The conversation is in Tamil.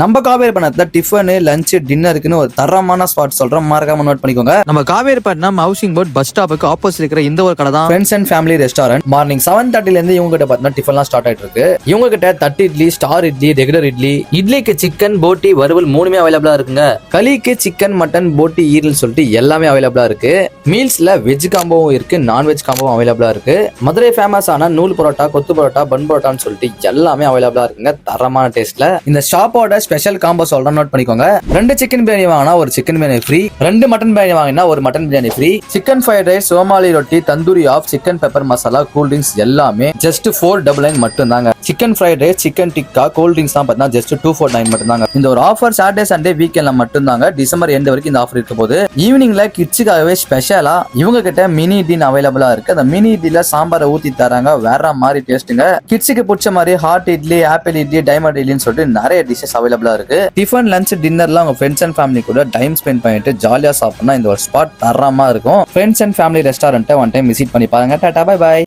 நம்ம காவேரிப்பட்டினத்துல டிஃபன் லஞ்ச் டின்னருக்குன்னு ஒரு தரமான ஸ்பாட் சொல்றோம், மறக்காம நோட் பண்ணிக்கோங்க. நம்ம காவேரிப்பட்டினம் ஹவுசிங் போர்ட் பஸ் ஸ்டாப்புக்கு ஆப்போசிட் இருக்கிற இந்த ஒரு கடை தான் friends and family restaurant. Morning 7:30 இருந்து இவங்க கிட்ட பார்த்தீங்கன்னா டிஃபன்லாம் ஸ்டார்ட் ஆயிட்டு இருக்கு. இவங்க கிட்ட தட்டு இட்லி, ஸ்டார் இட்லி, ரெகுலர் இட்லி, இட்லிக்கு சிக்கன் போட்டி வறுவல் மூணுமே அவைலபிளா இருக்குங்க. களிக்கு சிக்கன் மட்டன் போட்டி ஈரல் சொல்லிட்டு எல்லாமே அவைலபிளா இருக்கு. மீல்ஸ்ல வெஜ் காம்போவும் இருக்கு, நான்வெஜ் காம்போவும் அவைலபிளா இருக்கு. மதுரை ஃபேமஸ் ஆன நூல் பரோட்டா, கொத்து பரோட்டா, பன் பரோட்டான்னு சொல்லிட்டு எல்லாமே அவைலபிளா இருக்குங்க தரமான டேஸ்ட்ல. இந்த ஷாப்போட ஸ்பெஷல் காம்போ சொல்றேன், நோட் பண்ணிக்கோங்க. 2 சிக்கன் பிரியாணி வாங்கினா ஒரு chicken biryani free, 2 mutton biryani வாங்கினா ஒரு mutton biryani free. Chicken fried rice, சோமாலி ரொட்டி, tandoori half, chicken pepper masala, cool drinks எல்லாமே ஜஸ்ட் 499 மட்டும் தாங்க. Chicken fried rice, chicken tikka, cool drinks தான் பார்த்தீங்கன்னா ஜஸ்ட் 249 மட்டும் தாங்க. இந்த ஒரு ஆஃபர் சாட்டர்டே சண்டே வீக்கெண்ட்ல மட்டும் தாங்க. டிசம்பர் எண்ட் வரைக்கும் இந்த ஆஃபர் இருக்க போது. ஈவினிங்ல கிட்ஸுக்காகவே ஸ்பெஷலா இவங்க கிட்ட மினி இட்லின் அவைலபிளா இருக்கு. அந்த மினி இட்லில சாம்பாரை ஊத்தி தராங்க, வேற மாதிரி டேஸ்ட்டுங்க. கிட்ஸுக்கு பிடிச்ச மாதிரி hot idli, apple idli, diamond இட்லின்னு சொல்லிட்டு நிறைய டிஷஸ் அவைலபிளா இருக்கு. டிஃபன், லஞ்ச், டின்னர்லாம் உங்க ஃப்ரெண்ட்ஸ் அண்ட் ஃபேமிலி கூட டைம் ஸ்பெண்ட் பண்ணிட்டு ஜாலியா சாப்பிடணும் இந்த ஒரு ஸ்பாட் தரமா இருக்கும். ஃப்ரெண்ட்ஸ் அண்ட் ஃபேமிலி ரெஸ்டாரண்ட்டை ஒன் டைம் விசிட் பண்ணி பாருங்க. Tata, bye by.